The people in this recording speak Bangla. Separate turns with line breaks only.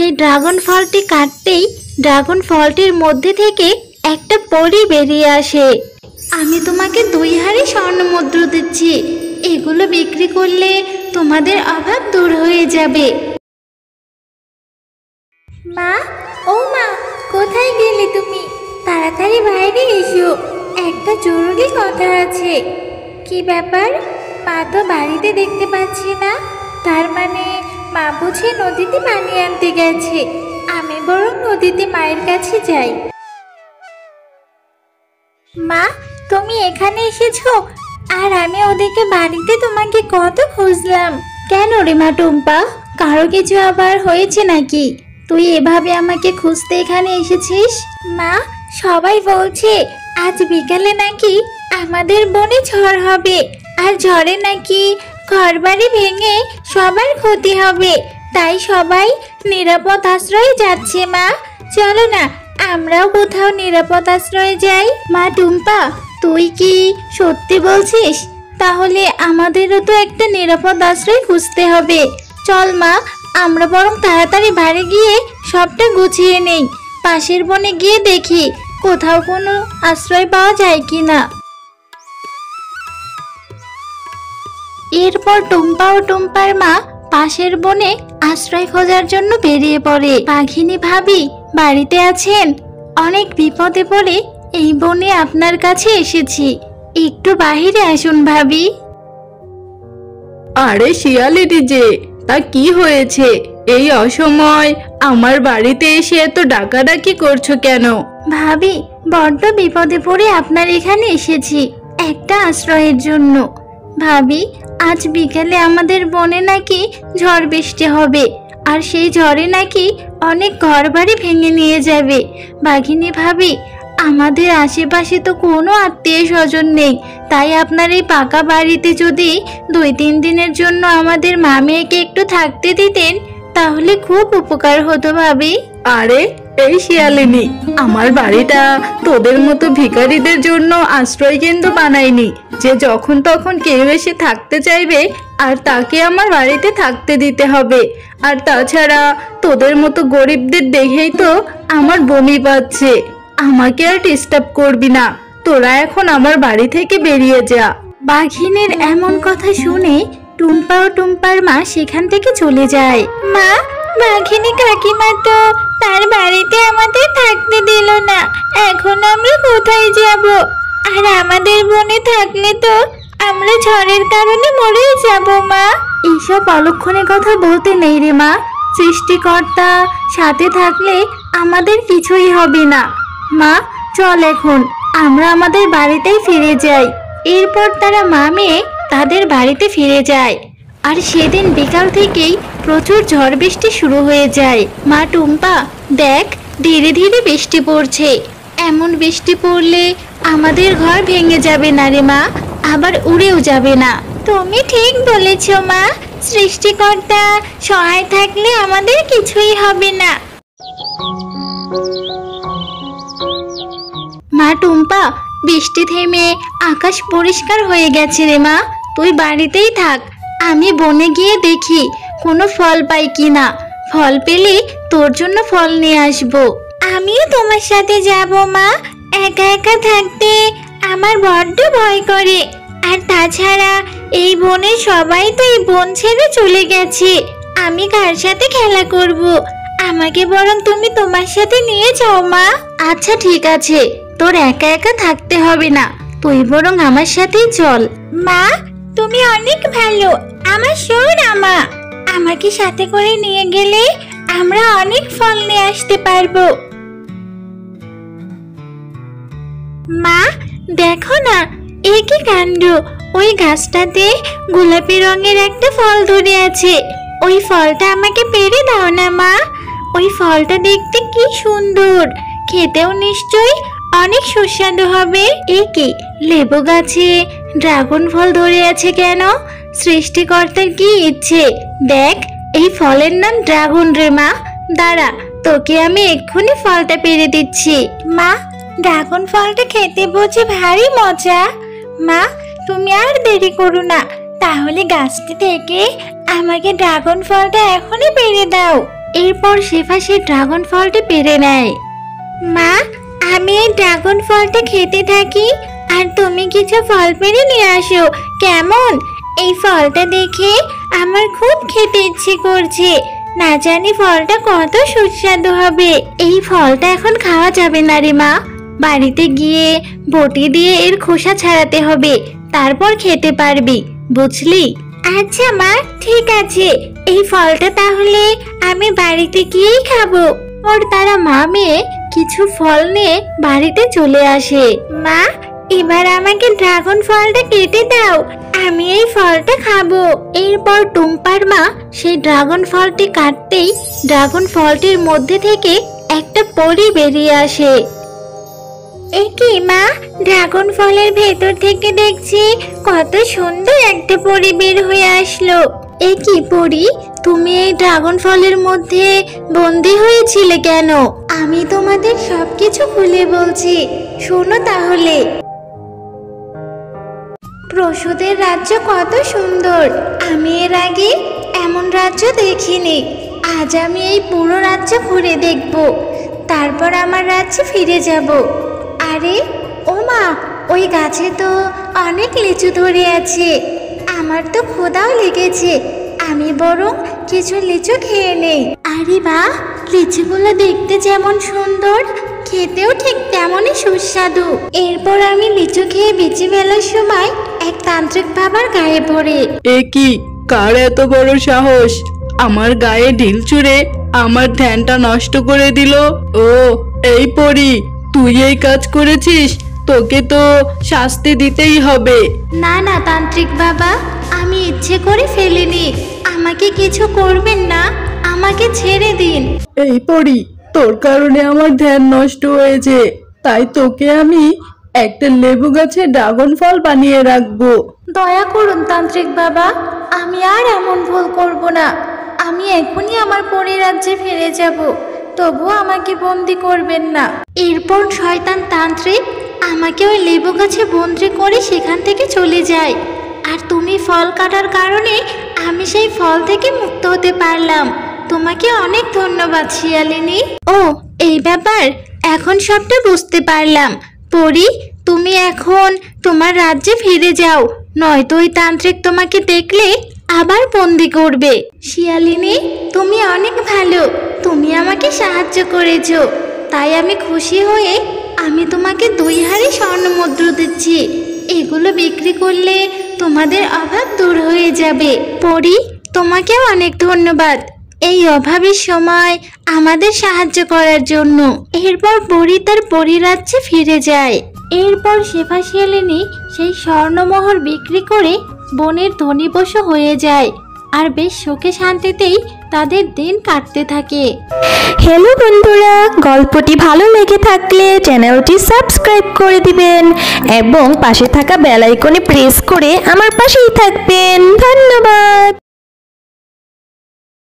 সেই ড্রাগন ফলটি কাটতেই ড্রাগন ফলটির মধ্যে থেকে একটা পরী বেরিয়ে আসে। আমি তোমাকে 2 হাঁড়ি স্বর্ণ মুদ্রা দিচ্ছি, এগুলো বিক্রি করলে তোমাদের অভাব দূর হয়ে যাবে। মা, ও মা, কোথায় গেলে তুমি? তাড়াতাড়ি বাইরে এসো, একটা জরুরি কথা আছে। কি ব্যাপার? মা তো বাড়িতে দেখতে পাচ্ছি না। তার মানে মা বুঝি নদীতে পানি আনতে গেছে। আমি বরং নদীতে মায়ের কাছে যাই। মা, তুমি এখানে এসেছো, আর আমি ওদিকে বাড়িতে তোমাকে কত খুঁজলাম। কেন রে মা টুম্পা, কারো কিছু আবার হয়েছে নাকি? তুই এভাবে আমাকে খুঁজতে এখানে এসেছিস? মা, সবাই বলছে আজ বিকালে নাকি আমাদের বনে ঝড় হবে, আর ঝড়ে নাকি ঘরবাড়ি ভেঙে সবার ক্ষতি হবে। তাই সবাই নিরাপদ আশ্রয়ে যাচ্ছে। মা, চলো না আমরাও কোথাও নিরাপদ আশ্রয়ে যাই। মা টুম্পা, তুই কি সত্যি বলছিস? তাহলে আমাদেরও তো একটা নিরাপদ আশ্রয় খুঁজতে হবে। চল মা, আমরা বরং তাড়াতাড়ি বাড়ি গিয়ে সবটা গুছিয়ে নেই। পাশের বনে গিয়ে দেখি কোথাও কোনো আশ্রয় পাওয়া যায় কিনা। এরপর টুম্পা ও টুম্পার মা পাশের বনে আশ্রয় খোঁজার জন্য বেরিয়ে পড়ে। বাঘিনী ভাবি বাড়িতে আছেন? অনেক বিপদে পড়ে এই বনে আপনার কাছে এসেছি, একটু বাহিরে আসুন ভাবি।
আরে শিয়ালিটি যে, তা কি হয়েছে? এই অসময় আমার বাড়িতে এসে এত ডাকাডাকি করছো কেন?
ভাবি, বড্ড বিপদে পড়ে আপনার এখানে এসেছি একটা আশ্রয়ের জন্য। ভাবি, আজ বিকেলে আমাদের বনে নাকি ঝড় বৃষ্টি হবে, আর সেই ঝড়ে নাকি অনেক ঘরবাড়ি ভেঙে নিয়ে যাবে। বাঘিনী ভাবি, আমাদের আশেপাশে তো কোনো আত্মীয় স্বজন নেই, তাই আপনার এই পাকা বাড়িতে যদি 2-3 দিনের জন্য আমাদের মা মেয়েকে একটু থাকতে দিতেন তাহলে খুব উপকার হতো ভাবি।
আরে এই শিয়ালিনী, আমার বাড়িটা তোদের মতো ভিখারিদের জন্য আশ্রয় কেন্দ্র বানাইনি যে যখন তখন কেউ এসে থাকতে চাইবে আর তাকে আমার বাড়িতে থাকতে দিতে হবে। আর তাছাড়া তোদের মতো গরিবদের দেখেই তো আমার বমি পাচ্ছে। আমাকে আর ডিস্টার্ব করবি না, তোরা এখন আমার বাড়ি থেকে বেরিয়ে যা।
বাঘিনীর এমন কথা শুনে টুম্পা ও টুম্পার মা সেখান থেকে চলে যায়। মা, বাঘিনী কাকিমা তো তার বাড়িতে আমাদের থাকতে দিল না, এখন আমরা কোথায় যাব? আর আমাদের বনে থাকলে তো আমরা ঝড়ের কারণে মরে যাব। মা, এইসব অলক্ষণে কথা বলতে নেই রে মা। সৃষ্টিকর্তা সাথে থাকলে আমাদের কিছুই হবে না। মা, চল এখন আমরা আমাদের বাড়িতেই ফিরে যাই। এরপর তারা মা মেয়ে তাদের বাড়িতে ফিরে যায়। আর সেদিন বিকাল থেকেই প্রচুর ঝড় বৃষ্টি শুরু হয়ে যায়। মা টুম্পা, দেখ ধীরে ধীরে বৃষ্টি পড়ছে। এমন বৃষ্টি পড়লে আমাদের ঘর ভেঙে যাবে না রে মা, আবার উড়েও যাবে না। তুমি ঠিক বলেছ মা, সৃষ্টিকর্তা সহায় থাকলে আমাদের কিছুই হবে না। মা টুম্পা, বৃষ্টি থেমে আকাশ পরিষ্কার হয়ে গেছে রে মা, তুই বাড়িতেই থাক। আমি বনে গিয়ে দেখি কোনো ফল পাই কিনা, ফল পেলে তোর জন্য ফল নিয়ে আসবো। আমিও তোমার সাথে যাব মা, একা একা থাকতে আমার বড্ড ভয় করে। আর তাছাড়া এই বনে সবাই তো এই বন ছেড়ে চলে গেছে, আমি কার সাথে খেলা করব? আমাকে বরং তুমি তোমার সাথে নিয়ে যাও মা। আচ্ছা ঠিক আছে, তোর একা একা থাকতে হবে না, তুই বরং আমার সাথেই চল। মা, তুমি অনেক ভালো, আমার সোনা মা। আমাকে সাথে করে নিয়ে গেলে আমরা অনেক ফল নিয়ে আসতে পারবো। মা, দেখো না, এ কি কাণ্ড! ওই গাছটাতে গোলাপি রঙের একটা ফল ধরে আছে। ওই ফলটা আমাকে পেড়ে দাও না মা। ওই ফলটা দেখতে কি সুন্দর, খেতেও নিশ্চয়ই অনেক সুস্বাদু হবে। এ কি, লেবু গাছে ড্রাগন ফল ধরে আছে কেন? সৃষ্টিকর্তার কি ইচ্ছে! দেখ, এই ফলের নাম ড্রাগন রে মা। দাঁড়া, তোকে আমি এক্ষুনি ফলটা পেড়ে দিচ্ছি। মা, ড্রাগন ফলটা খেতে বুঝি ভারী মজা। মা, তুমি আর দেরি করো না, তাহলে গাছটি থেকে আমাকে ড্রাগন ফলটা এখনই পেড়ে দাও। এরপর শেফা সেই ড্রাগন ফলটি পেরে নেয়। মা, আমি এই ড্রাগন ফলটা খেতে থাকি আর তুমি কিছু ফল পেরে নিয়ে আসো, কেমন? এই ফলটা দেখে আমার খুব খেতে ইচ্ছে করছে। না জানি ফলটা কত সুস্বাদু হবে। এই ফলটা এখন খাওয়া যাবে না রে মা, বাড়িতে গিয়ে বটি দিয়ে এর খোসা ছাড়াতে হবে, তারপর খেতে পারবি, বুঝলি? আচ্ছা মা, ঠিক আছে, এই ফলটা তাহলে আমি বাড়িতে গিয়েই খাবো। ওর তারা মা মেয়ে কিছু ফল নিয়ে বাড়িতে চলে আসে। মা, এবার আমাকে ড্রাগন ফলটা কেটে দাও, আমি এই ফলটা খাবো। এরপর টুম্পার মা সেই ড্রাগন ফলটি কাটতেই ড্রাগন ফলটির মধ্যে থেকে একটা পরী বেরিয়ে আসে। এ কি মা, ড্রাগন ফলের ভেতর থেকে দেখছি কত সুন্দর একটা পরী বের হয়ে আসলো। এ কি পরী, তুমি এই ড্রাগন ফলের মধ্যে বন্দি হয়েছিলে কেন? আমি তোমাদের সবকিছু খুলে বলছি, শোনো তাহলে। প্রসূদের রাজ্য কত সুন্দর, আমি এর আগে এমন রাজ্য দেখিনি। আজ আমি এই পুরো রাজ্য ঘুরে দেখব, তারপর আমার রাজ্যে ফিরে যাব। আরে ও মা, ওই গাছে তো অনেক লিচু ধরে আছে, আমার তো ক্ষুধাও লেগেছে, আমি বরং কিছু লিচু খেয়ে নেই। আরে বাহ, লিচুগুলো দেখতে যেমন সুন্দর, খেতেও ঠিক তেমনই সুস্বাদু। এরপর আমি লিচু খেয়ে বেঁচে ফেলার সময় এক তান্ত্রিক বাবার গায়ে পড়ে।
এ কি, কার এত বড় সাহস আমার গায়ে ঢিল ছুঁড়ে আমার ধ্যানটা নষ্ট করে দিল? ও, এই পরী, তুই এই কাজ করেছিস, তোকে তো শাস্তি দিতেই হবে।
না না তান্ত্রিক বাবা, আমি ইচ্ছে করে ফেলিনি, আমাকে কিছু করবেন না, আমাকে ছেড়ে দিন।
এই পরী, তোর কারণে আমার ধ্যান নষ্ট হয়েছে, তাই তোকে আমি একটা লেবু গাছে ড্রাগন ফল বানিয়ে রাখবো।
দয়া করুন তান্ত্রিক বাবা, আমি আর এমন ভুল করব না, আমি এখনই আমার পরিরাজ্যে ফিরে যাব, তবুও আমাকে বন্দি করবেন না। এরপর শয়তান তান্ত্রিক আমাকে ওই লেবু গাছে বন্দি করে সেখান থেকে চলে যায়। আর তুমি ফল কাটার কারণে আমি সেই ফল থেকে মুক্ত হতে পারলাম, তোমাকে অনেক ধন্যবাদ শিয়ালিনী। ও, এই ব্যাপার, এখন সবটা বুঝতে পারলাম। পরি, তুমি এখন তোমার রাজ্যে ফিরে যাও, নয়তো ওই তান্ত্রিক তোমাকে দেখলে আবার বন্দি করবে। শিয়ালিনী, তুমি অনেক ভালো, তুমি আমাকে সাহায্য করেছো, তাই আমি খুশি হয়ে আমি তোমাকে 2 হাড়ি স্বর্ণ মুদ্রা দিচ্ছি, এগুলো বিক্রি করলে তোমাদের অভাব দূর হয়ে যাবে। পরি, তোমাকেও অনেক ধন্যবাদ এই অভাবের সময় আমাদের সাহায্য করার জন্য। এরপর পরি তার পরিরাজ্যে ফিরে যায়। এরপর শেফা শিয়ালিনী সেই স্বর্ণমোহর বিক্রি করে বনের ধনী পশু হয়ে যায়, আর বেশ সুখে শান্তিতেই তাদের দিন কাটতে থাকে।
হ্যালো বন্ধুরা, গল্পটি ভালো লেগে থাকলে চ্যানেলটি সাবস্ক্রাইব করে দিবেন এবং পাশে থাকা বেল আইকনে প্রেস করে আমার পাশেই থাকবেন। ধন্যবাদ।